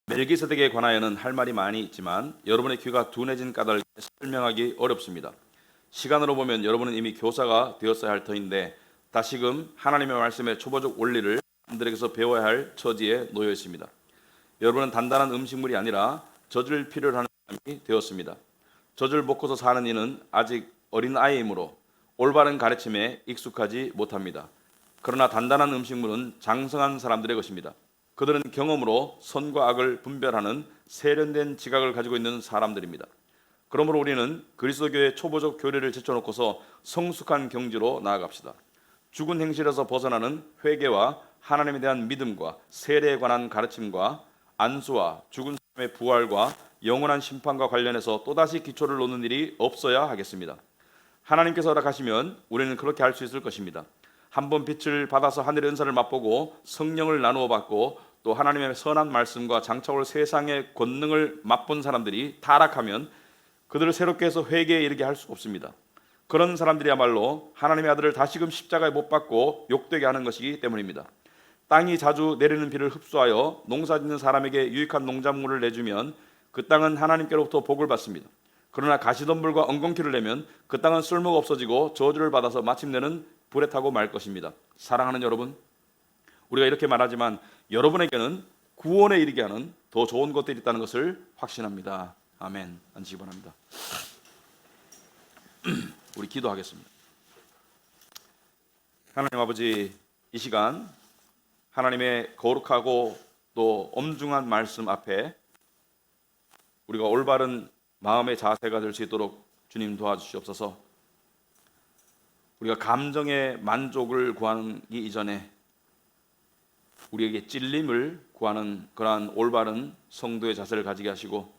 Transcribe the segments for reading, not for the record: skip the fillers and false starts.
멜기세덱에 관하여는 할 말이 많이 있지만 여러분의 귀가 둔해진 까닭에 설명하기 어렵습니다. 시간으로 보면 여러분은 이미 교사가 되었어야 할 터인데 다시금 하나님의 말씀의 초보적 원리를 남들에게서 배워야 할 처지에 놓여 있습니다. 여러분은 단단한 음식물이 아니라 젖을 필요로 하는 사람이 되었습니다. 젖을 먹고서 사는 이는 아직 어린 아이이므로 올바른 가르침에 익숙하지 못합니다. 그러나 단단한 음식물은 장성한 사람들의 것입니다. 그들은 경험으로 선과 악을 분별하는 세련된 지각을 가지고 있는 사람들입니다. 그러므로 우리는 그리스도교의 초보적 교리를 제쳐놓고서 성숙한 경지로 나아갑시다. 죽은 행실에서 벗어나는 회개와 하나님에 대한 믿음과 세례에 관한 가르침과 안수와 죽은 사람의 부활과 영원한 심판과 관련해서 또다시 기초를 놓는 일이 없어야 하겠습니다. 하나님께서 허락하시면 우리는 그렇게 할 수 있을 것입니다. 한번 빛을 받아서 하늘의 은사를 맛보고 성령을 나누어 받고 또 하나님의 선한 말씀과 장차올 세상의 권능을 맛본 사람들이 타락하면 그들을 새롭게 해서 회개에 이르게 할 수 없습니다. 그런 사람들이야말로 하나님의 아들을 다시금 십자가에 못 박고 욕되게 하는 것이기 때문입니다. 땅이 자주 내리는 비를 흡수하여 농사짓는 사람에게 유익한 농작물을 내주면 그 땅은 하나님께로부터 복을 받습니다. 그러나 가시덤불과 엉겅퀴를 내면 그 땅은 쓸모가 없어지고 저주를 받아서 마침내는 불에 타고 말 것입니다. 사랑하는 여러분, 우리가 이렇게 말하지만 여러분에게는 구원에 이르게 하는 더 좋은 것들이 있다는 것을 확신합니다. 아멘. 앉으시기 바랍니다. 우리 기도하겠습니다. 하나님 아버지, 이 시간 하나님의 거룩하고 또 엄중한 말씀 앞에 우리가 올바른 마음의 자세가 될 수 있도록 주님 도와주시옵소서. 우리가 감정의 만족을 구하기 이전에 우리에게 찔림을 구하는 그러한 올바른 성도의 자세를 가지게 하시고,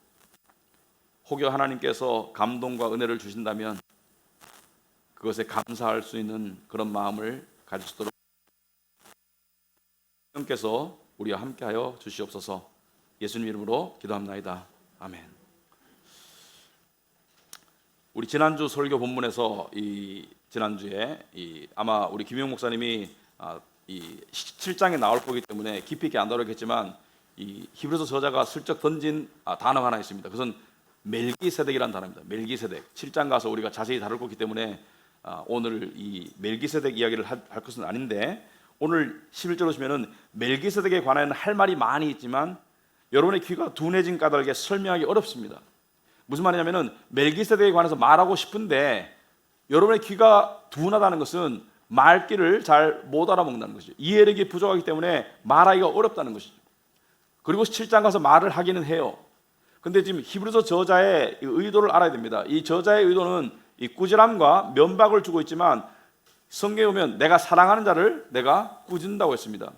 혹여 하나님께서 감동과 은혜를 주신다면 그것에 감사할 수 있는 그런 마음을 가질 수 있도록 하나님께서 우리와 함께하여 주시옵소서. 예수님 이름으로 기도합나이다. 아멘. 우리 지난주 설교 본문에서 지난주에 아마 우리 김용 목사님이 이 7장에 나올 거기 때문에 깊이 있게 안 다루겠지만 이 히브리서 저자가 슬쩍 던진 단어가 하나 있습니다. 그것은 멜기세덱이라는 단어입니다. 멜기세덱. 7장 가서 우리가 자세히 다룰 거기 때문에 오늘 이 멜기세덱 이야기를 할 것은 아닌데, 오늘 11절 보시면은 멜기세덱에 관하여는 할 말이 많이 있지만 여러분의 귀가 둔해진 까닭에 설명하기 어렵습니다. 무슨 말이냐면은 멜기세덱에 관해서 말하고 싶은데 여러분의 귀가 둔하다는 것은 말귀를 잘 못 알아먹는다는 것이죠. 이해력이 부족하기 때문에 말하기가 어렵다는 것이죠. 그리고 7장 가서 말을 하기는 해요. 근데 지금 히브리서 저자의 의도를 알아야 됩니다. 이 저자의 의도는 이 꾸지람과 면박을 주고 있지만 성경에 보면 내가 사랑하는 자를 내가 꾸진다고 했습니다.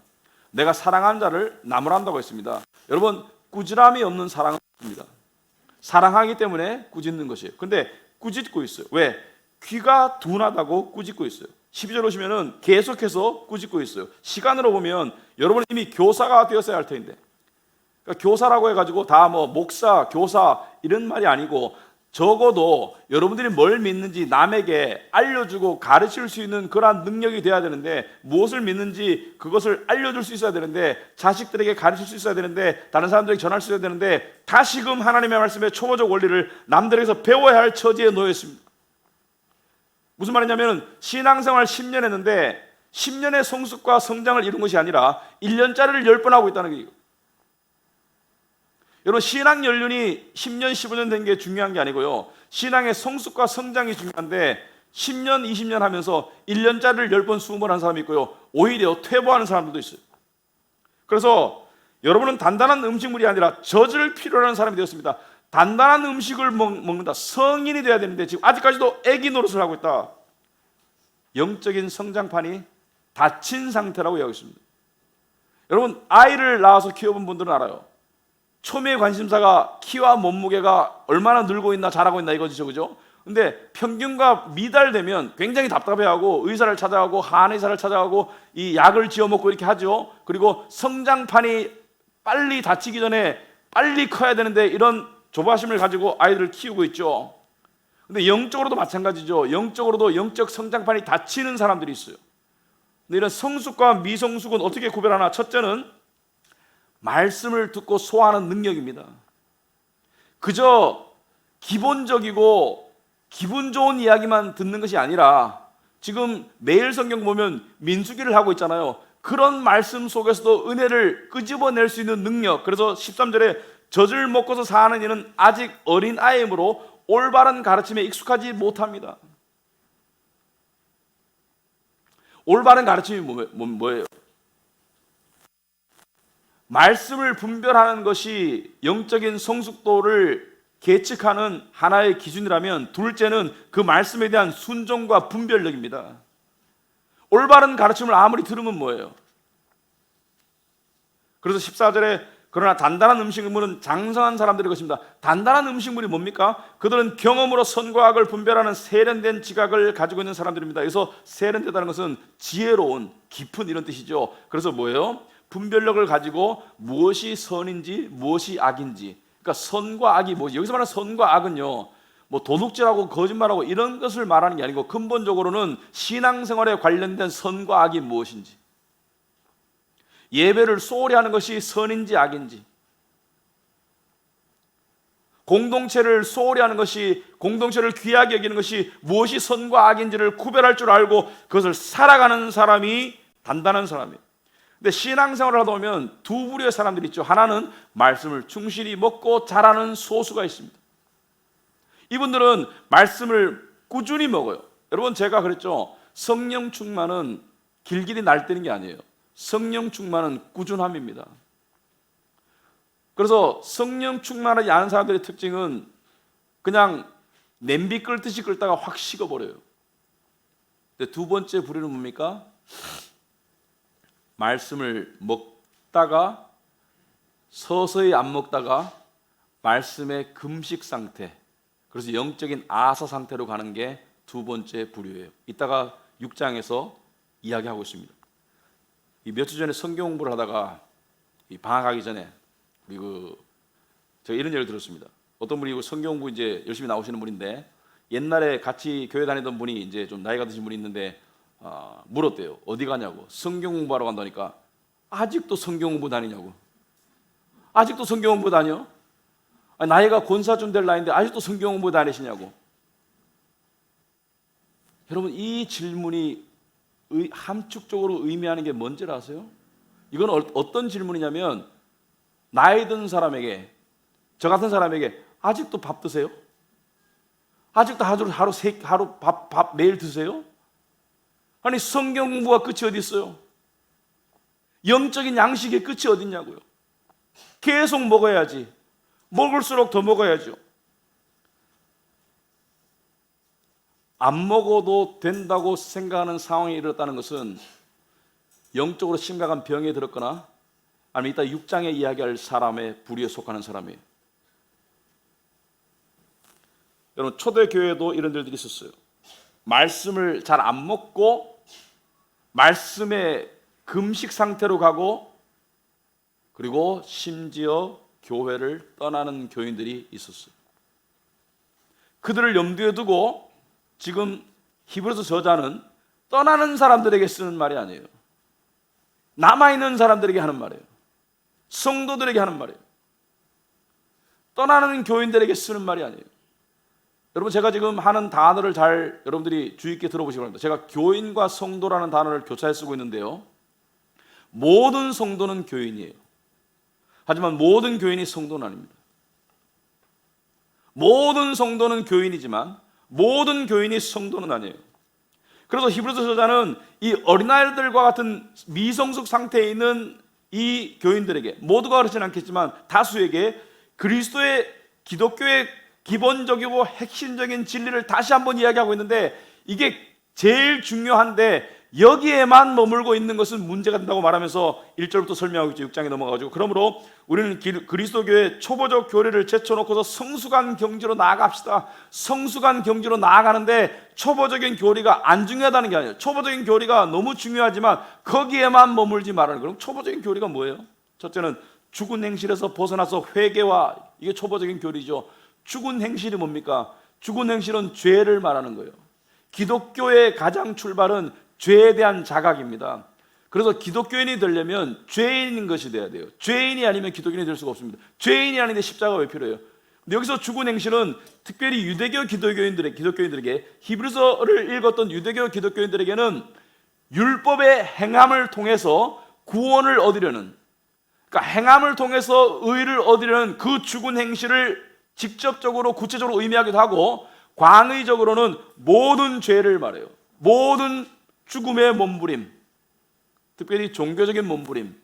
내가 사랑하는 자를 나무란다고 했습니다. 여러분, 꾸지람이 없는 사랑은 없습니다. 사랑하기 때문에 꾸짖는 것이에요. 근데 꾸짖고 있어요. 왜? 귀가 둔하다고 꾸짖고 있어요. 12절 오시면은 계속해서 꾸짖고 있어요. 시간으로 보면 여러분은 이미 교사가 되었어야 할 텐데, 그러니까 교사라고 해가지고 다 뭐 목사, 교사 이런 말이 아니고 적어도 여러분들이 뭘 믿는지 남에게 알려주고 가르칠 수 있는 그러한 능력이 돼야 되는데, 무엇을 믿는지 그것을 알려줄 수 있어야 되는데, 자식들에게 가르칠 수 있어야 되는데, 다른 사람들에게 전할 수 있어야 되는데, 다시금 하나님의 말씀의 초보적 원리를 남들에게서 배워야 할 처지에 놓여 있습니다. 무슨 말이냐면 신앙생활 10년 했는데 10년의 성숙과 성장을 이룬 것이 아니라 1년짜리를 10번 하고 있다는 거예요. 여러분, 신앙 연륜이 10년, 15년 된 게 중요한 게 아니고요, 신앙의 성숙과 성장이 중요한데 10년, 20년 하면서 1년짜리를 10번 수험을 한 사람이 있고요, 오히려 퇴보하는 사람들도 있어요. 그래서 여러분은 단단한 음식물이 아니라 젖을 필요로 하는 사람이 되었습니다. 단단한 음식을 먹는다, 성인이 돼야 되는데 지금 아직까지도 애기 노릇을 하고 있다. 영적인 성장판이 닫힌 상태라고 이야기하고 있습니다. 여러분, 아이를 낳아서 키워본 분들은 알아요. 초미의 관심사가 키와 몸무게가 얼마나 늘고 있나 자라고 있나 이거죠, 그죠? 근데 평균과 미달되면 굉장히 답답해하고 의사를 찾아가고 한의사를 찾아가고 이 약을 지어 먹고 이렇게 하죠. 그리고 성장판이 빨리 닫히기 전에 빨리 커야 되는데 이런 조바심을 가지고 아이들을 키우고 있죠. 근데 영적으로도 마찬가지죠. 영적으로도 영적 성장판이 닫히는 사람들이 있어요. 근데 이런 성숙과 미성숙은 어떻게 구별하나? 첫째는 말씀을 듣고 소화하는 능력입니다. 그저 기본적이고 기분 좋은 이야기만 듣는 것이 아니라 지금 매일 성경 보면 민수기를 하고 있잖아요. 그런 말씀 속에서도 은혜를 끄집어낼 수 있는 능력. 그래서 13절에 젖을 먹고서 사는 이는 아직 어린 아이이므로 올바른 가르침에 익숙하지 못합니다. 올바른 가르침이 뭐예요? 말씀을 분별하는 것이 영적인 성숙도를 계측하는 하나의 기준이라면, 둘째는 그 말씀에 대한 순종과 분별력입니다. 올바른 가르침을 아무리 들으면 뭐예요? 그래서 14절에 그러나 단단한 음식물은 장성한 사람들의 것입니다. 단단한 음식물이 뭡니까? 그들은 경험으로 선과 악을 분별하는 세련된 지각을 가지고 있는 사람들입니다. 여기서 세련되다는 것은 지혜로운, 깊은 이런 뜻이죠. 그래서 뭐예요? 분별력을 가지고 무엇이 선인지 무엇이 악인지, 그러니까 선과 악이 뭐지? 여기서 말하는 선과 악은요, 뭐 도둑질하고 거짓말하고 이런 것을 말하는 게 아니고 근본적으로는 신앙생활에 관련된 선과 악이 무엇인지, 예배를 소홀히 하는 것이 선인지 악인지, 공동체를 소홀히 하는 것이, 공동체를 귀하게 여기는 것이 무엇이 선과 악인지를 구별할 줄 알고 그것을 살아가는 사람이 단단한 사람이에요. 근데 신앙생활을 하다 보면 두 부류의 사람들이 있죠. 하나는 말씀을 충실히 먹고 자라는 소수가 있습니다. 이분들은 말씀을 꾸준히 먹어요. 여러분, 제가 그랬죠. 성령 충만은 길길이 날뛰는 게 아니에요. 성령 충만은 꾸준함입니다. 그래서 성령 충만하지 않은 사람들의 특징은 그냥 냄비 끓듯이 끓다가 확 식어버려요. 근데 두 번째 부류는 뭡니까? 말씀을 먹다가 서서히 안 먹다가 말씀의 금식 상태, 그래서 영적인 아사 상태로 가는 게 두 번째 부류예요. 이따가 6장에서 이야기하고 있습니다. 몇 주 전에 성경 공부를 하다가 방학하기 전에 제가 이런 얘기를 들었습니다. 어떤 분이 성경 공부 이제 열심히 나오시는 분인데, 옛날에 같이 교회 다니던 분이 이제 좀 나이가 드신 분이 있는데 물었대요. 어디 가냐고. 성경 공부하러 간다니까. 아직도 성경 공부 다니냐고. 아직도 성경 공부 다녀? 아니, 나이가 권사쯤 될 나이인데 아직도 성경 공부 다니시냐고. 여러분, 이 질문이 함축적으로 의미하는 게 뭔지를 아세요? 이건 어떤 질문이냐면, 나이 든 사람에게, 저 같은 사람에게 아직도 밥 드세요? 아직도 하루 밥 매일 드세요? 아니, 성경 공부가 끝이 어디 있어요? 영적인 양식의 끝이 어디 있냐고요. 계속 먹어야지. 먹을수록 더 먹어야죠. 안 먹어도 된다고 생각하는 상황에 이르렀다는 것은 영적으로 심각한 병에 들었거나 아니면 이따 6장에 이야기할 사람의 부류에 속하는 사람이에요. 여러분, 초대교회도 이런 일들이 있었어요. 말씀을 잘 안 먹고 말씀의 금식 상태로 가고, 그리고 심지어 교회를 떠나는 교인들이 있었어요. 그들을 염두에 두고 지금 히브리서 저자는 떠나는 사람들에게 쓰는 말이 아니에요. 남아있는 사람들에게 하는 말이에요. 성도들에게 하는 말이에요. 떠나는 교인들에게 쓰는 말이 아니에요. 여러분, 제가 지금 하는 단어를 잘 여러분들이 주의 있게 들어보시기 바랍니다. 제가 교인과 성도라는 단어를 교차해 쓰고 있는데요, 모든 성도는 교인이에요. 하지만 모든 교인이 성도는 아닙니다. 모든 성도는 교인이지만 모든 교인이 성도는 아니에요. 그래서 히브리서 저자는 이 어린아이들과 같은 미성숙 상태에 있는 이 교인들에게, 모두가 그렇지는 않겠지만 다수에게 그리스도의, 기독교의 기본적이고 핵심적인 진리를 다시 한번 이야기하고 있는데, 이게 제일 중요한데 여기에만 머물고 있는 것은 문제가 된다고 말하면서 1절부터 설명하고 있죠. 6장에 넘어가가지고, 그러므로 우리는 그리스도교의 초보적 교리를 제쳐놓고서 성숙한 경지로 나아갑시다. 성숙한 경지로 나아가는데 초보적인 교리가 안 중요하다는 게 아니에요. 초보적인 교리가 너무 중요하지만 거기에만 머물지 말라는 거예요. 그럼 초보적인 교리가 뭐예요? 첫째는 죽은 행실에서 벗어나서 회개와, 이게 초보적인 교리죠. 죽은 행실이 뭡니까? 죽은 행실은 죄를 말하는 거예요. 기독교의 가장 출발은 죄에 대한 자각입니다. 그래서 기독교인이 되려면 죄인인 것이 돼야 돼요. 죄인이 아니면 기독교인이 될 수가 없습니다. 죄인이 아닌데 십자가가 왜 필요해요? 근데 여기서 죽은 행실은 특별히 유대교 기독교인들에게 히브리서를 읽었던 유대교 기독교인들에게는 율법의 행함을 통해서 구원을 얻으려는, 그러니까 행함을 통해서 의를 얻으려는 그 죽은 행실을 직접적으로 구체적으로 의미하기도 하고, 광의적으로는 모든 죄를 말해요. 모든 죽음의 몸부림, 특별히 종교적인 몸부림,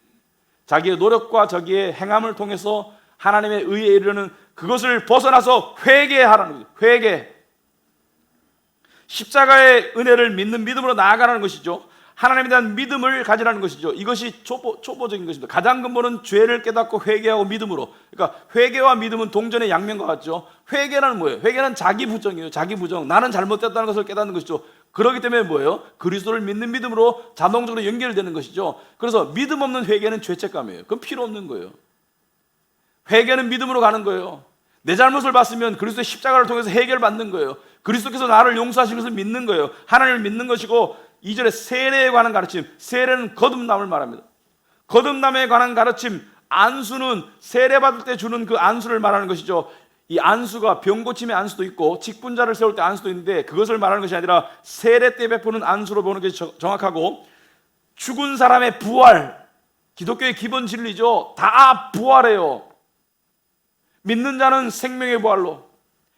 자기의 노력과 자기의 행함을 통해서 하나님의 의에 이르는 그것을 벗어나서 회개하라는 거죠. 회개. 십자가의 은혜를 믿는 믿음으로 나아가라는 것이죠. 하나님에 대한 믿음을 가지라는 것이죠. 이것이 초보적인 것입니다. 가장 근본은 죄를 깨닫고 회개하고 믿음으로. 그러니까 회개와 믿음은 동전의 양면과 같죠. 회개는 뭐예요? 회개는 자기 부정이에요. 자기 부정. 나는 잘못됐다는 것을 깨닫는 것이죠. 그렇기 때문에 뭐예요? 그리스도를 믿는 믿음으로 자동적으로 연결되는 것이죠. 그래서 믿음 없는 회개는 죄책감이에요. 그건 필요 없는 거예요. 회개는 믿음으로 가는 거예요. 내 잘못을 봤으면 그리스도의 십자가를 통해서 해결받는 거예요. 그리스도께서 나를 용서하신 것을 믿는 거예요. 하나님을 믿는 것이고, 2절에 세례에 관한 가르침, 세례는 거듭남을 말합니다. 거듭남에 관한 가르침, 안수는 세례 받을 때 주는 그 안수를 말하는 것이죠. 이 안수가 병고침의 안수도 있고 직분자를 세울 때 안수도 있는데, 그것을 말하는 것이 아니라 세례 때 베푸는 안수로 보는 것이 정확하고, 죽은 사람의 부활, 기독교의 기본 진리죠. 다 부활해요. 믿는 자는 생명의 부활로,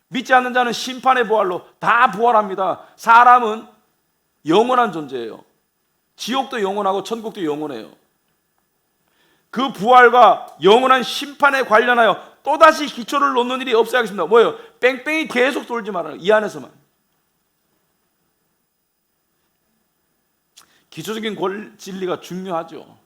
믿지 않는 자는 심판의 부활로 다 부활합니다. 사람은 영원한 존재예요. 지옥도 영원하고 천국도 영원해요. 그 부활과 영원한 심판에 관련하여 또다시 기초를 놓는 일이 없어야겠습니다. 뭐예요? 뺑뺑이 계속 돌지 말아요. 이 안에서만. 기초적인 진리가 중요하죠.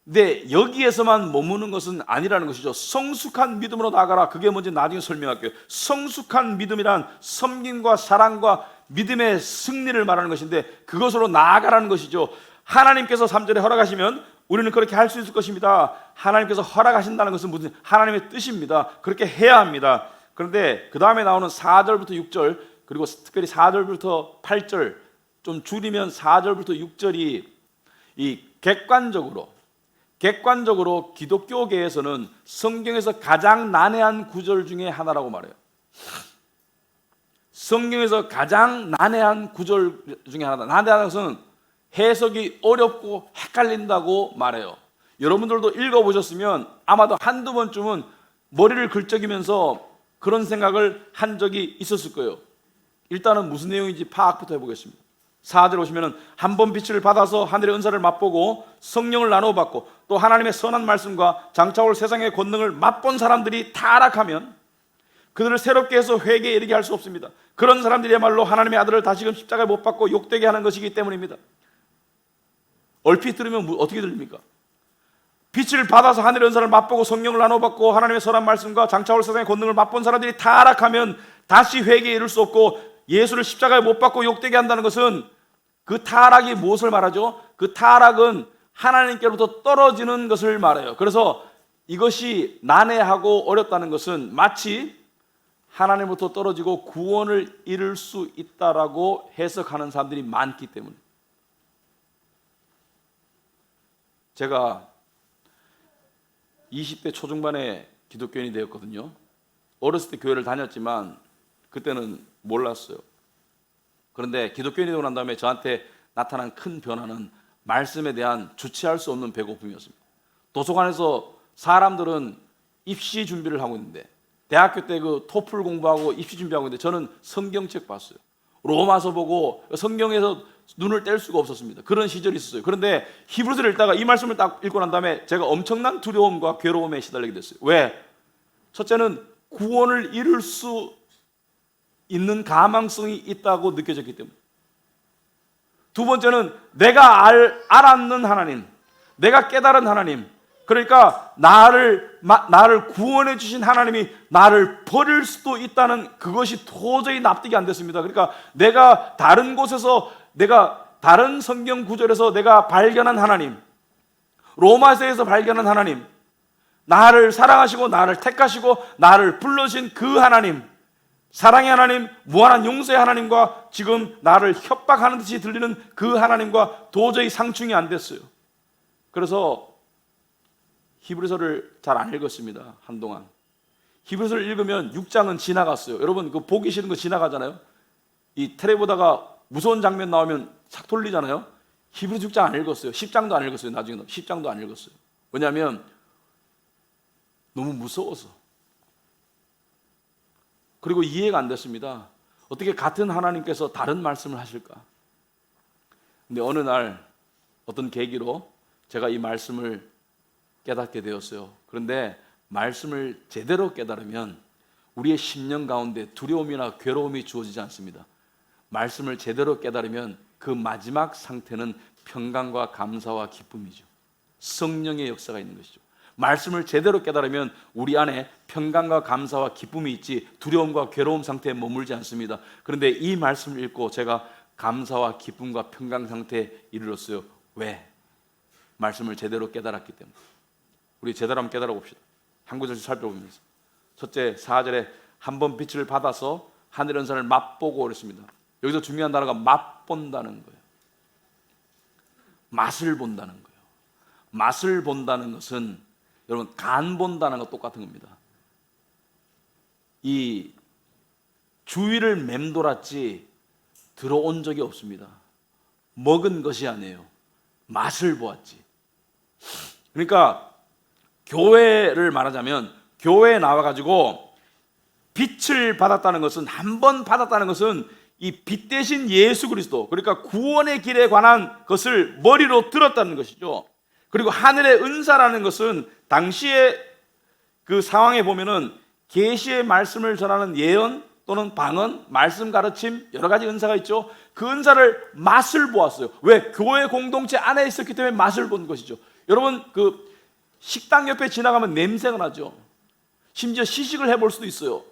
근데 여기에서만 머무는 것은 아니라는 것이죠. 성숙한 믿음으로 나아가라. 그게 뭔지 나중에 설명할게요. 성숙한 믿음이란 섬김과 사랑과 믿음의 승리를 말하는 것인데, 그것으로 나아가라는 것이죠. 하나님께서 3절에 허락하시면 우리는 그렇게 할 수 있을 것입니다. 하나님께서 허락하신다는 것은 무슨 하나님의 뜻입니다. 그렇게 해야 합니다. 그런데 그 다음에 나오는 4절부터 6절, 그리고 특별히 4절부터 8절, 좀 줄이면 4절부터 6절이 이 객관적으로 기독교계에서는 성경에서 가장 난해한 구절 중에 하나라고 말해요. 성경에서 가장 난해한 구절 중에 하나다. 난해한 것은 해석이 어렵고 헷갈린다고 말해요. 여러분들도 읽어보셨으면 아마도 한두 번쯤은 머리를 긁적이면서 그런 생각을 한 적이 있었을 거예요. 일단은 무슨 내용인지 파악부터 해보겠습니다. 4절 오시면은 한 번 빛을 받아서 하늘의 은사를 맛보고 성령을 나눠받고 또 하나님의 선한 말씀과 장차 올 세상의 권능을 맛본 사람들이 타락하면 그들을 새롭게 해서 회개에 이르게 할 수 없습니다. 그런 사람들이야말로 하나님의 아들을 다시금 십자가에 못 박고 욕되게 하는 것이기 때문입니다. 얼핏 들으면 어떻게 들립니까? 빛을 받아서 하늘의 은사를 맛보고 성령을 나눠받고 하나님의 선한 말씀과 장차 올 세상의 권능을 맛본 사람들이 타락하면 다시 회개에 이를 수 없고, 예수를 십자가에 못 박고 욕되게 한다는 것은 그 타락이 무엇을 말하죠? 그 타락은 하나님께로부터 떨어지는 것을 말해요. 그래서 이것이 난해하고 어렵다는 것은 마치 하나님으로부터 떨어지고 구원을 잃을 수 있다라고 해석하는 사람들이 많기 때문에. 제가 20대 초중반에 기독교인이 되었거든요. 어렸을 때 교회를 다녔지만 그때는 몰랐어요. 그런데 기독교인이 되고 난 다음에 저한테 나타난 큰 변화는 말씀에 대한 주체할 수 없는 배고픔이었습니다. 도서관에서 사람들은 입시 준비를 하고 있는데, 대학교 때 그 토플 공부하고 입시 준비하고 있는데 저는 성경책 봤어요. 로마서 보고 성경에서 눈을 뗄 수가 없었습니다. 그런 시절이 있었어요. 그런데 히브리서를 읽다가 이 말씀을 딱 읽고 난 다음에 제가 엄청난 두려움과 괴로움에 시달리게 됐어요. 왜? 첫째는 구원을 잃을 수 있는 가망성이 있다고 느껴졌기 때문에. 두 번째는 내가 알았는 하나님, 내가 깨달은 하나님, 그러니까 나를 구원해 주신 하나님이 나를 버릴 수도 있다는 그것이 도저히 납득이 안 됐습니다. 그러니까 내가 다른 곳에서, 내가 다른 성경 구절에서 내가 발견한 하나님, 로마서에서 발견한 하나님, 나를 사랑하시고 나를 택하시고 나를 불러주신 그 하나님, 사랑의 하나님, 무한한 용서의 하나님과 지금 나를 협박하는 듯이 들리는 그 하나님과 도저히 상충이 안 됐어요. 그래서 히브리서를 잘 안 읽었습니다. 한동안. 히브리서를 읽으면 6장은 지나갔어요. 여러분 그 보기 싫은 거 지나가잖아요. 이 텔레 보다가 무서운 장면 나오면 싹 돌리잖아요. 히브리서 6장 안 읽었어요. 10장도 안 읽었어요. 나중에 10장도 안 읽었어요. 왜냐하면 너무 무서워서. 그리고 이해가 안 됐습니다. 어떻게 같은 하나님께서 다른 말씀을 하실까? 근데 어느 날 어떤 계기로 제가 이 말씀을 깨닫게 되었어요. 그런데 말씀을 제대로 깨달으면 우리의 심령 가운데 두려움이나 괴로움이 주어지지 않습니다. 말씀을 제대로 깨달으면 그 마지막 상태는 평강과 감사와 기쁨이죠. 성령의 역사가 있는 것이죠. 말씀을 제대로 깨달으면 우리 안에 평강과 감사와 기쁨이 있지 두려움과 괴로움 상태에 머물지 않습니다. 그런데 이 말씀을 읽고 제가 감사와 기쁨과 평강 상태에 이르렀어요. 왜? 말씀을 제대로 깨달았기 때문에. 우리 제대로 한번 깨달아 봅시다. 한 구절씩 살펴보면서. 첫째, 4절에 한번 빛을 받아서 하늘 연산을 맛보고 그랬습니다. 여기서 중요한 단어가 맛본다는 거예요. 맛을 본다는 거예요. 맛을 본다는 것은 여러분 간 본다는 것 똑같은 겁니다. 이 주위를 맴돌았지 들어온 적이 없습니다. 먹은 것이 아니에요. 맛을 보았지. 그러니까 교회를 말하자면 교회에 나와가지고 빛을 받았다는 것은 한 번 받았다는 것은 이 빛 대신 예수 그리스도, 그러니까 구원의 길에 관한 것을 머리로 들었다는 것이죠. 그리고 하늘의 은사라는 것은 당시의 그 상황에 보면은 계시의 말씀을 전하는 예언 또는 방언, 말씀 가르침 여러 가지 은사가 있죠. 그 은사를 맛을 보았어요. 왜? 교회 공동체 안에 있었기 때문에 맛을 본 것이죠. 여러분 그 식당 옆에 지나가면 냄새가 나죠. 심지어 시식을 해볼 수도 있어요.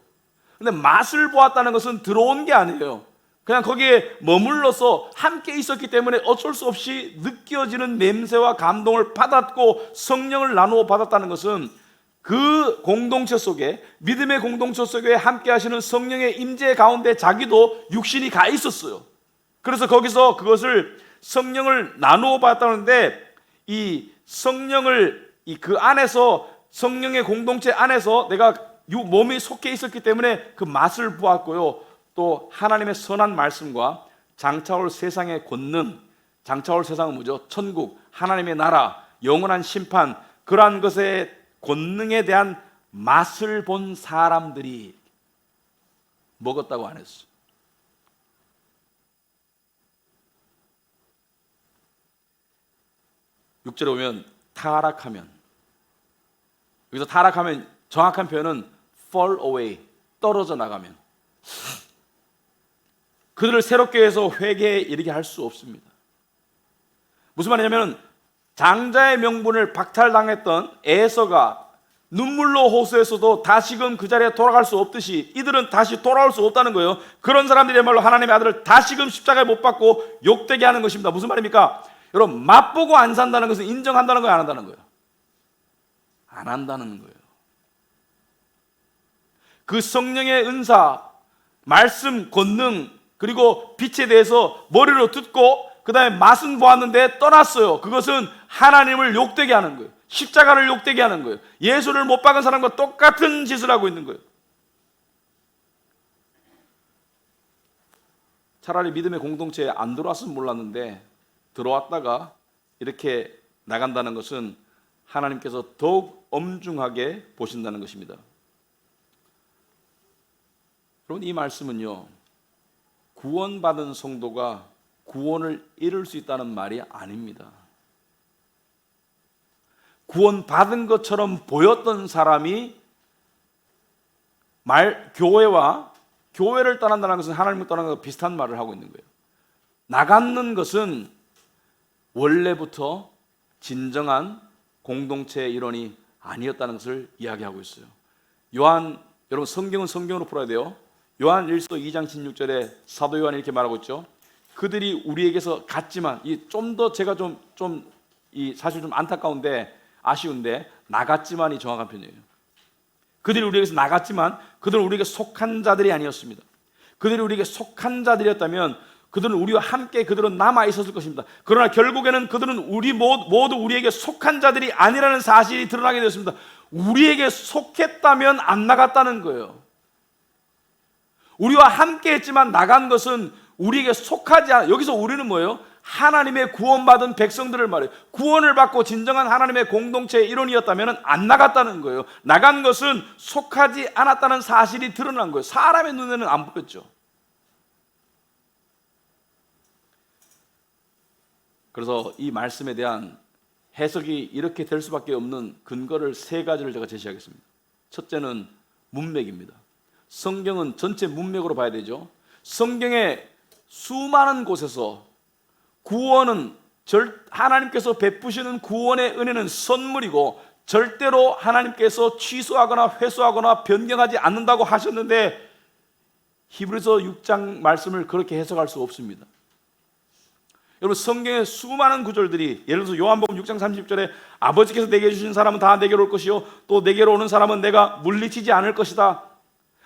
근데 맛을 보았다는 것은 들어온 게 아니에요. 그냥 거기에 머물러서 함께 있었기 때문에 어쩔 수 없이 느껴지는 냄새와 감동을 받았고 성령을 나누어 받았다는 것은 그 공동체 속에, 믿음의 공동체 속에 함께 하시는 성령의 임재 가운데 자기도 육신이 가 있었어요. 그래서 거기서 그것을 성령을 나누어 받았다는데, 이 성령을 그 안에서, 성령의 공동체 안에서 내가 몸이 속해 있었기 때문에 그 맛을 보았고요. 또 하나님의 선한 말씀과 장차올 세상의 권능, 장차올 세상은 뭐죠? 천국, 하나님의 나라, 영원한 심판, 그러한 것의 권능에 대한 맛을 본 사람들이 먹었다고 안 했어요. 육절에 보면 타락하면, 여기서 타락하면 정확한 표현은 fall away, 떨어져 나가면, 그들을 새롭게 해서 회개에 이르게 할 수 없습니다. 무슨 말이냐면 장자의 명분을 박탈당했던 에서가 눈물로 호소했어도 다시금 그 자리에 돌아갈 수 없듯이 이들은 다시 돌아올 수 없다는 거예요. 그런 사람들이야말로 하나님의 아들을 다시금 십자가에 못 박고 욕되게 하는 것입니다. 무슨 말입니까? 여러분, 맛보고 안 산다는 것은 인정한다는 거예요, 안 한다는 거예요? 안 한다는 거예요. 그 성령의 은사, 말씀, 권능, 그리고 빛에 대해서 머리로 듣고 그 다음에 맛은 보았는데 떠났어요. 그것은 하나님을 욕되게 하는 거예요. 십자가를 욕되게 하는 거예요. 예수를 못 박은 사람과 똑같은 짓을 하고 있는 거예요. 차라리 믿음의 공동체에 안 들어왔으면 몰랐는데 들어왔다가 이렇게 나간다는 것은 하나님께서 더욱 엄중하게 보신다는 것입니다. 여러분, 이 말씀은요, 구원받은 성도가 구원을 잃을 수 있다는 말이 아닙니다. 구원받은 것처럼 보였던 사람이 교회를 떠난다는 것은 하나님을 떠나는 것과 비슷한 말을 하고 있는 거예요. 나가는 것은 원래부터 진정한 공동체의 일원이 아니었다는 것을 이야기하고 있어요. 여러분 성경은 성경으로 풀어야 돼요. 요한 1서 2장 16절에 사도 요한이 이렇게 말하고 있죠. 그들이 우리에게서 갔지만, 좀 더 제가 사실 좀 안타까운데 아쉬운데 나갔지만이 정확한 표현이에요. 그들이 우리에게서 나갔지만 그들은 우리에게 속한 자들이 아니었습니다. 그들이 우리에게 속한 자들이었다면 그들은 우리와 함께 그들은 남아 있었을 것입니다. 그러나 결국에는 그들은 모두 우리에게 속한 자들이 아니라는 사실이 드러나게 되었습니다. 우리에게 속했다면 안 나갔다는 거예요. 우리와 함께 했지만 나간 것은 우리에게 속하지 않아. 여기서 우리는 뭐예요? 하나님의 구원받은 백성들을 말해요. 구원을 받고 진정한 하나님의 공동체의 일원이었다면 안 나갔다는 거예요. 나간 것은 속하지 않았다는 사실이 드러난 거예요. 사람의 눈에는 안 보였죠. 그래서 이 말씀에 대한 해석이 이렇게 될 수밖에 없는 근거를 세 가지를 제가 제시하겠습니다. 첫째는 문맥입니다. 성경은 전체 문맥으로 봐야 되죠. 성경의 수많은 곳에서 구원은 하나님께서 베푸시는 구원의 은혜는 선물이고 절대로 하나님께서 취소하거나 회수하거나 변경하지 않는다고 하셨는데 히브리서 6장 말씀을 그렇게 해석할 수 없습니다. 여러분, 성경의 수많은 구절들이, 예를 들어서 요한복음 6장 30절에 아버지께서 내게 주신 사람은 다 내게로 올 것이요 또 내게로 오는 사람은 내가 물리치지 않을 것이다.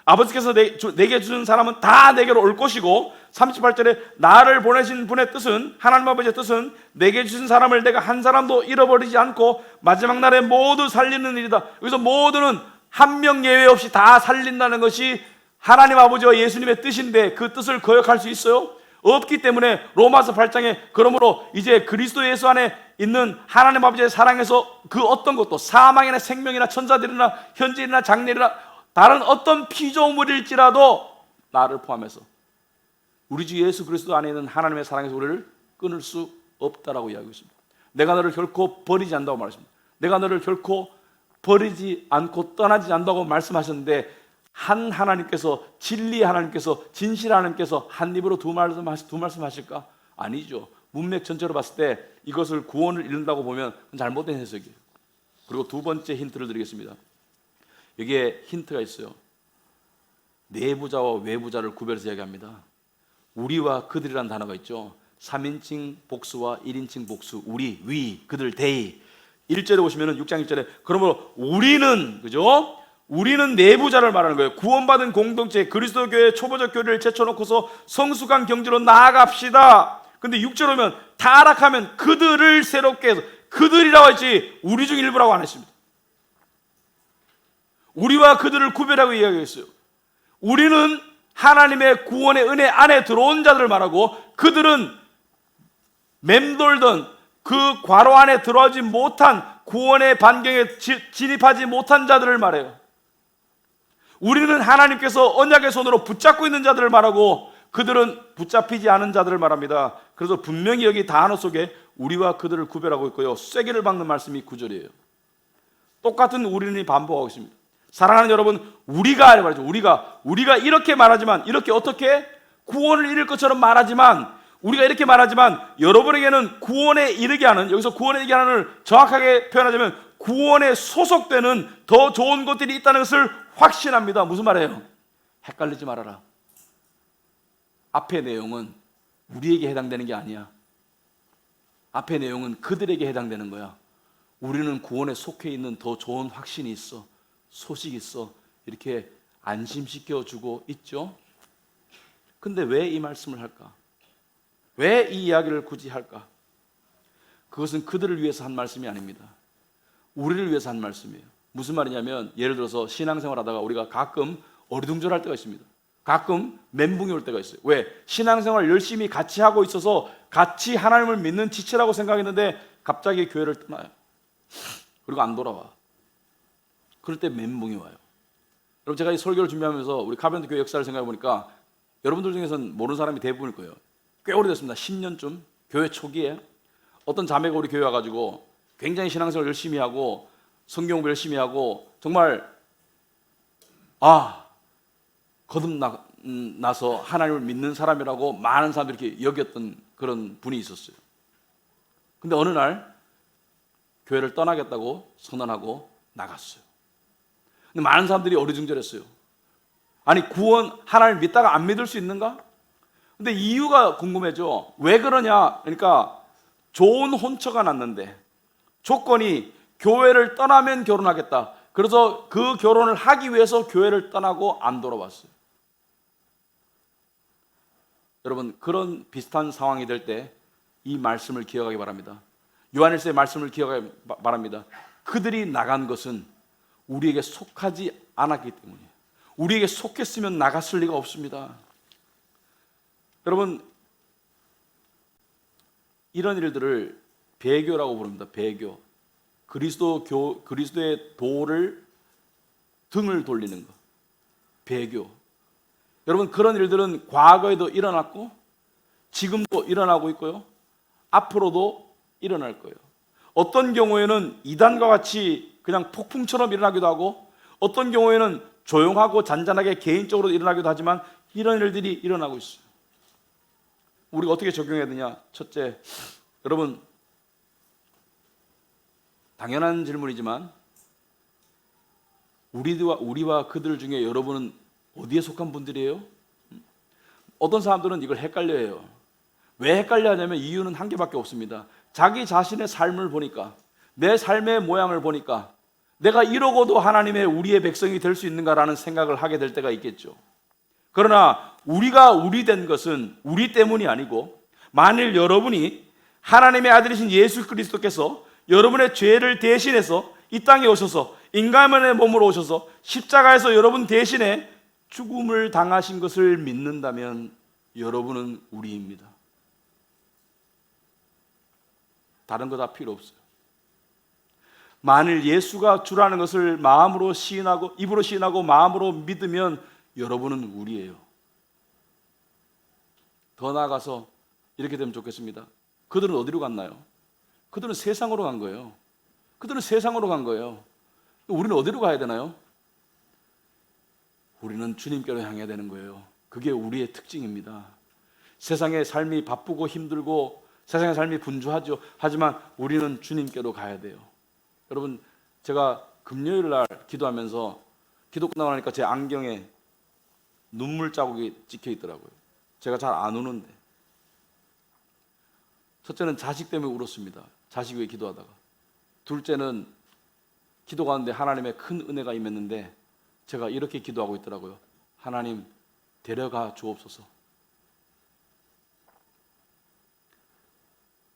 아버지께서 내게 주신 사람은 다 내게로 올 것이고, 38절에 나를 보내신 분의 뜻은, 하나님 아버지의 뜻은 내게 주신 사람을 내가 한 사람도 잃어버리지 않고 마지막 날에 모두 살리는 일이다. 여기서 모두는 한 명 예외 없이 다 살린다는 것이 하나님 아버지와 예수님의 뜻인데 그 뜻을 거역할 수 있어요? 없기 때문에 로마서 8장에 그러므로 이제 그리스도 예수 안에 있는 하나님 아버지의 사랑에서 그 어떤 것도 사망이나 생명이나 천사들이나 현재이나 장래이나 다른 어떤 피조물일지라도 나를 포함해서 우리 주 예수 그리스도 안에 있는 하나님의 사랑에서 우리를 끊을 수 없다라고 이야기하고 있습니다. 내가 너를 결코 버리지 않는다고 말했습니다. 내가 너를 결코 버리지 않고 떠나지 않는다고 말씀하셨는데, 한 하나님께서, 진리의 하나님께서, 진실 하나님께서 한 입으로 두 말씀 하실까? 아니죠. 문맥 전체로 봤을 때 이것을 구원을 잃는다고 보면 잘못된 해석이에요. 그리고 두 번째 힌트를 드리겠습니다. 여기에 힌트가 있어요. 내부자와 외부자를 구별해서 이야기합니다. 우리와 그들이라는 단어가 있죠. 3인칭 복수와 1인칭 복수. 우리, 위, 그들, they. 1절에 보시면 6장 1절에 그러므로 우리는, 그죠? 우리는 내부자를 말하는 거예요. 구원받은 공동체, 그리스도 교회의 초보적 교리를 제쳐놓고서 성숙한 경지로 나아갑시다. 근데 6절 오면 타락하면 그들을 새롭게 해서, 그들이라고 했지 우리 중 일부라고 안 했습니다. 우리와 그들을 구별하고 이야기했어요. 우리는 하나님의 구원의 은혜 안에 들어온 자들을 말하고, 그들은 맴돌던 그 괄호 안에 들어오지 못한, 구원의 반경에 진입하지 못한 자들을 말해요. 우리는 하나님께서 언약의 손으로 붙잡고 있는 자들을 말하고, 그들은 붙잡히지 않은 자들을 말합니다. 그래서 분명히 여기 단어 속에 우리와 그들을 구별하고 있고요, 쐐기를 박는 말씀이 9절이에요. 똑같은 우리는 반복하고 있습니다. 사랑하는 여러분, 우리가 말이죠. 우리가 이렇게 말하지만, 이렇게 어떻게 구원을 이룰 것처럼 말하지만, 우리가 이렇게 말하지만 여러분에게는 구원에 이르게 하는, 여기서 구원에 이르게 하는을 정확하게 표현하자면 구원에 소속되는 더 좋은 것들이 있다는 것을 확신합니다. 무슨 말이에요? 헷갈리지 말아라. 앞의 내용은 우리에게 해당되는 게 아니야. 앞의 내용은 그들에게 해당되는 거야. 우리는 구원에 속해 있는 더 좋은 확신이 있어, 소식이 있어, 이렇게 안심시켜주고 있죠. 근데 왜 이 말씀을 할까? 왜 이 이야기를 굳이 할까? 그것은 그들을 위해서 한 말씀이 아닙니다. 우리를 위해서 한 말씀이에요. 무슨 말이냐면, 예를 들어서 신앙생활 하다가 우리가 가끔 어리둥절할 때가 있습니다. 가끔 멘붕이 올 때가 있어요. 왜? 신앙생활 열심히 같이 하고 있어서 같이 하나님을 믿는 지체라고 생각했는데 갑자기 교회를 떠나요. 그리고 안 돌아와. 그럴 때 멘붕이 와요. 여러분, 제가 이 설교를 준비하면서 우리 카벤트 교회 역사를 생각해 보니까 여러분들 중에서는 모르는 사람이 대부분일 거예요. 꽤 오래됐습니다. 10년쯤 교회 초기에 어떤 자매가 우리 교회 와가지고 굉장히 신앙생활 열심히 하고 성경 공부 열심히 하고 정말 거듭나서 하나님을 믿는 사람이라고 많은 사람들이 이렇게 여겼던 그런 분이 있었어요. 근데 어느 날 교회를 떠나겠다고 선언하고 나갔어요. 근데 많은 사람들이 어리둥절했어요. 아니, 구원, 하나님을 믿다가 안 믿을 수 있는가? 근데 이유가 궁금해져. 왜 그러냐? 그러니까 좋은 혼처가 났는데 조건이 교회를 떠나면 결혼하겠다. 그래서 그 결혼을 하기 위해서 교회를 떠나고 안 돌아왔어요. 여러분, 그런 비슷한 상황이 될 때 이 말씀을 기억하기 바랍니다. 요한일서의 말씀을 기억하기 바랍니다. 그들이 나간 것은 우리에게 속하지 않았기 때문이에요. 우리에게 속했으면 나갔을 리가 없습니다. 여러분, 이런 일들을 배교라고 부릅니다. 배교. 그리스도의 도를 등을 돌리는 것. 배교. 여러분, 그런 일들은 과거에도 일어났고 지금도 일어나고 있고요. 앞으로도 일어날 거예요. 어떤 경우에는 이단과 같이 그냥 폭풍처럼 일어나기도 하고, 어떤 경우에는 조용하고 잔잔하게 개인적으로 일어나기도 하지만 이런 일들이 일어나고 있어요. 우리가 어떻게 적용해야 되냐? 첫째, 여러분, 당연한 질문이지만 우리와 그들 중에 여러분은 어디에 속한 분들이에요? 어떤 사람들은 이걸 헷갈려해요. 왜 헷갈려 하냐면 이유는 한 개밖에 없습니다. 자기 자신의 삶을 보니까, 내 삶의 모양을 보니까 내가 이러고도 하나님의 우리의 백성이 될 수 있는가라는 생각을 하게 될 때가 있겠죠. 그러나 우리가 우리 된 것은 우리 때문이 아니고, 만일 여러분이 하나님의 아들이신 예수 그리스도께서 여러분의 죄를 대신해서 이 땅에 오셔서 인간의 몸으로 오셔서 십자가에서 여러분 대신에 죽음을 당하신 것을 믿는다면 여러분은 우리입니다. 다른 거 다 필요 없어요. 만일 예수가 주라는 것을 마음으로 시인하고, 입으로 시인하고 마음으로 믿으면 여러분은 우리예요. 더 나아가서 이렇게 되면 좋겠습니다. 그들은 어디로 갔나요? 그들은 세상으로 간 거예요. 그들은 세상으로 간 거예요. 우리는 어디로 가야 되나요? 우리는 주님께로 향해야 되는 거예요. 그게 우리의 특징입니다. 세상의 삶이 바쁘고 힘들고 세상의 삶이 분주하죠. 하지만 우리는 주님께로 가야 돼요. 여러분, 제가 금요일 날 기도하면서 기도 끝나고 나니까 제 안경에 눈물 자국이 찍혀 있더라고요. 제가 잘 안 우는데. 첫째는 자식 때문에 울었습니다. 자식 위해 기도하다가. 둘째는 기도 가운데 하나님의 큰 은혜가 임했는데 제가 이렇게 기도하고 있더라고요. 하나님, 데려가 주옵소서.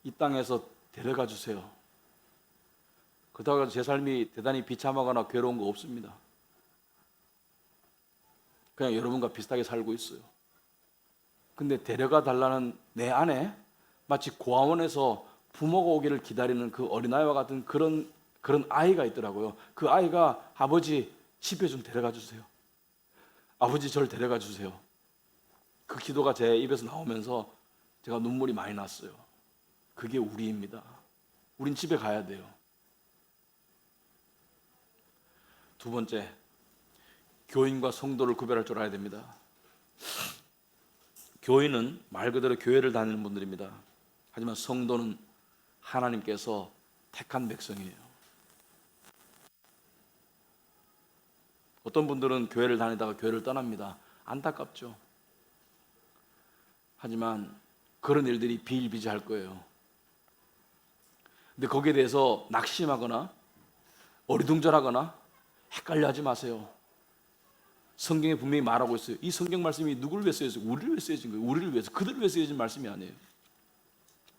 이 땅에서 데려가 주세요. 그렇다고 제 삶이 대단히 비참하거나 괴로운 거 없습니다. 그냥 여러분과 비슷하게 살고 있어요. 근데 데려가 달라는 내 안에 마치 고아원에서 부모가 오기를 기다리는 그 어린아이와 같은 그런 아이가 있더라고요. 그 아이가 아버지 집에 좀 데려가 주세요. 아버지 저를 데려가 주세요. 그 기도가 제 입에서 나오면서 제가 눈물이 많이 났어요. 그게 우리입니다. 우린 집에 가야 돼요. 두 번째, 교인과 성도를 구별할 줄 알아야 됩니다. 교인은 말 그대로 교회를 다니는 분들입니다. 하지만 성도는 하나님께서 택한 백성이에요. 어떤 분들은 교회를 다니다가 교회를 떠납니다. 안타깝죠. 하지만 그런 일들이 비일비재할 거예요. 근데 거기에 대해서 낙심하거나 어리둥절하거나 헷갈려 하지 마세요. 성경에 분명히 말하고 있어요. 이 성경 말씀이 누구를 위해 쓰여진 거예요? 우리를 위해 쓰여진 거예요. 우리를 위해서, 그들을 위해 쓰여진 말씀이 아니에요.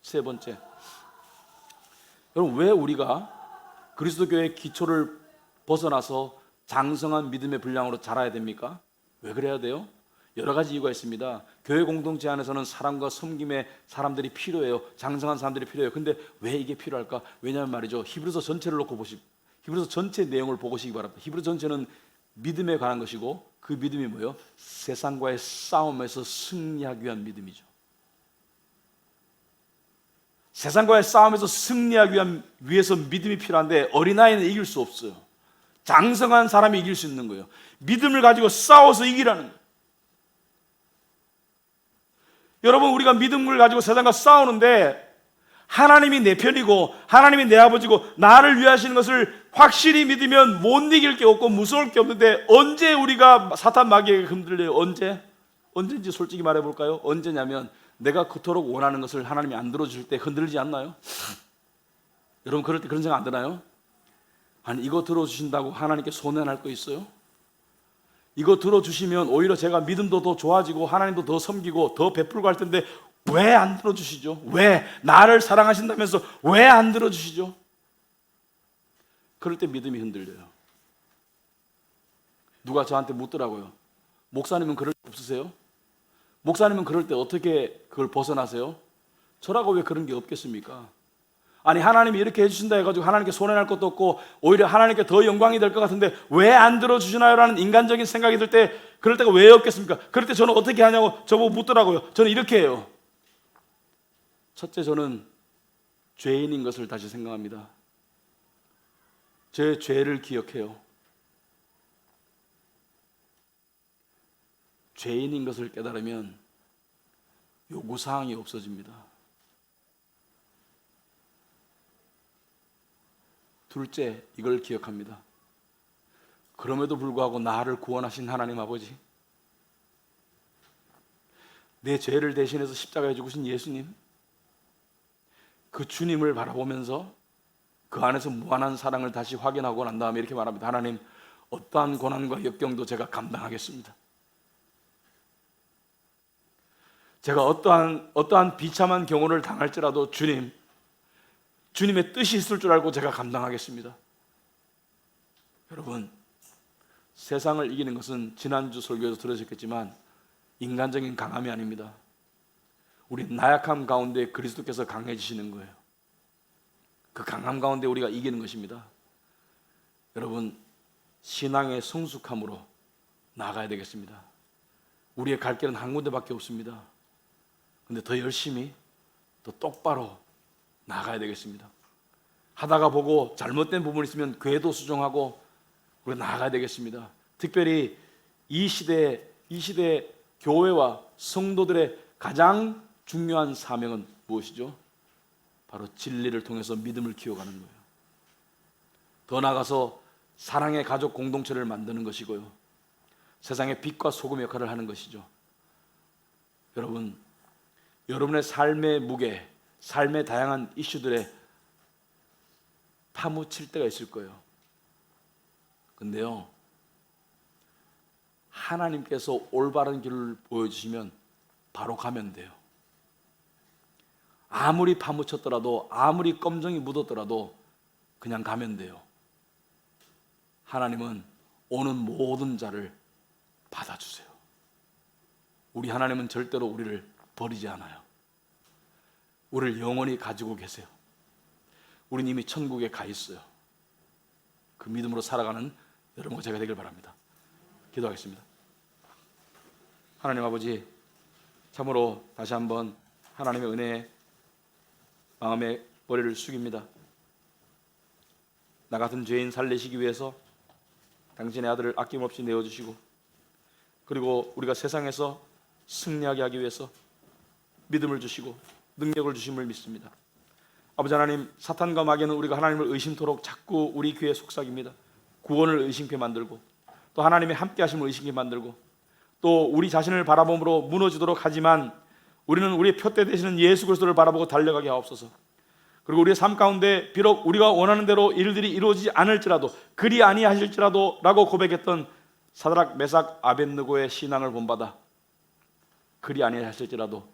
세 번째, 여러분, 왜 우리가 그리스도 교회의 기초를 벗어나서 장성한 믿음의 분량으로 자라야 됩니까? 왜 그래야 돼요? 여러 가지 이유가 있습니다. 교회 공동체 안에서는 사랑과 섬김의 사람들이 필요해요. 장성한 사람들이 필요해요. 근데 왜 이게 필요할까? 왜냐하면 말이죠, 히브리서 전체를 놓고 히브리서 전체 내용을 보시기 바랍니다. 히브리서 전체는 믿음에 관한 것이고, 그 믿음이 뭐예요? 세상과의 싸움에서 승리하기 위한 믿음이죠. 세상과의 싸움에서 승리하기 위해서 믿음이 필요한데 어린아이는 이길 수 없어요. 장성한 사람이 이길 수 있는 거예요. 믿음을 가지고 싸워서 이기라는 거예요. 여러분, 우리가 믿음을 가지고 세상과 싸우는데 하나님이 내 편이고 하나님이 내 아버지고 나를 위하시는 것을 확실히 믿으면 못 이길 게 없고 무서울 게 없는데, 언제 우리가 사탄 마귀에게 흔들려요? 언제인지 솔직히 말해볼까요? 언제냐면 내가 그토록 원하는 것을 하나님이 안 들어줄 때 흔들리지 않나요? 여러분, 그럴 때 그런 생각 안 드나요? 아니, 이거 들어주신다고 하나님께 손해날 거 있어요? 이거 들어주시면 오히려 제가 믿음도 더 좋아지고 하나님도 더 섬기고 더 베풀고 할 텐데 왜 안 들어주시죠? 왜? 나를 사랑하신다면서 왜 안 들어주시죠? 그럴 때 믿음이 흔들려요. 누가 저한테 묻더라고요. 목사님은 그럴 때 없으세요? 목사님은 그럴 때 어떻게 그걸 벗어나세요? 저라고 왜 그런 게 없겠습니까? 아니 하나님이 이렇게 해주신다 해가지고 하나님께 손해날 것도 없고 오히려 하나님께 더 영광이 될 것 같은데 왜 안 들어주시나요? 라는 인간적인 생각이 들 때 그럴 때가 왜 없겠습니까? 그럴 때 저는 어떻게 하냐고 저보고 묻더라고요. 저는 이렇게 해요. 첫째, 저는 죄인인 것을 다시 생각합니다. 제 죄를 기억해요. 죄인인 것을 깨달으면 요구사항이 없어집니다. 둘째, 이걸 기억합니다. 그럼에도 불구하고 나를 구원하신 하나님 아버지, 내 죄를 대신해서 십자가에 죽으신 예수님, 그 주님을 바라보면서 그 안에서 무한한 사랑을 다시 확인하고 난 다음에 이렇게 말합니다. 하나님, 어떠한 고난과 역경도 제가 감당하겠습니다. 제가 어떠한 비참한 경우를 당할지라도 주님의 뜻이 있을 줄 알고 제가 감당하겠습니다. 여러분, 세상을 이기는 것은 지난주 설교에서 들으셨겠지만 인간적인 강함이 아닙니다. 우리 나약함 가운데 그리스도께서 강해지시는 거예요. 그 강함 가운데 우리가 이기는 것입니다. 여러분, 신앙의 성숙함으로 나아가야 되겠습니다. 우리의 갈 길은 한 군데밖에 없습니다. 근데 더 열심히, 더 똑바로 나아가야 되겠습니다. 하다가 보고 잘못된 부분이 있으면 궤도 수정하고 우리가 나아가야 되겠습니다. 특별히 이 시대 교회와 성도들의 가장 중요한 사명은 무엇이죠? 바로 진리를 통해서 믿음을 키워가는 거예요. 더 나아가서 사랑의 가족 공동체를 만드는 것이고요. 세상의 빛과 소금 역할을 하는 것이죠. 여러분, 여러분의 삶의 무게, 삶의 다양한 이슈들에 파묻힐 때가 있을 거예요. 근데요, 하나님께서 올바른 길을 보여주시면 바로 가면 돼요. 아무리 파묻혔더라도, 아무리 검정이 묻었더라도 그냥 가면 돼요. 하나님은 오는 모든 자를 받아주세요. 우리 하나님은 절대로 우리를 버리지 않아요. 우리를 영원히 가지고 계세요. 우린 이미 천국에 가 있어요. 그 믿음으로 살아가는 여러분과 제가 되길 바랍니다. 기도하겠습니다. 하나님 아버지, 참으로 다시 한번 하나님의 은혜에 마음의 머리를 숙입니다. 나 같은 죄인 살리시기 위해서 당신의 아들을 아낌없이 내어주시고, 그리고 우리가 세상에서 승리하게 하기 위해서 믿음을 주시고 능력을 주심을 믿습니다. 아버지 하나님, 사탄과 마귀는 우리가 하나님을 의심토록 자꾸 우리 귀에 속삭입니다. 구원을 의심케 만들고, 또 하나님의 함께 하심을 의심케 만들고, 또 우리 자신을 바라봄으로 무너지도록 하지만 우리는 우리의 표대 되시는 예수 그리스도를 바라보고 달려가게 하옵소서. 그리고 우리의 삶 가운데 비록 우리가 원하는 대로 일들이 이루어지지 않을지라도, 그리 아니하실지라도 라고 고백했던 사드락, 메삭, 아벳느고의 신앙을 본받아 그리 아니하실지라도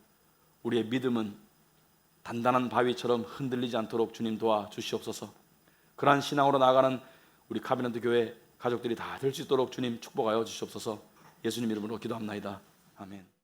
우리의 믿음은 단단한 바위처럼 흔들리지 않도록 주님 도와주시옵소서. 그러한 신앙으로 나아가는 우리 카비넌트 교회 가족들이 다 될 수 있도록 주님 축복하여 주시옵소서. 예수님 이름으로 기도합나이다. 아멘.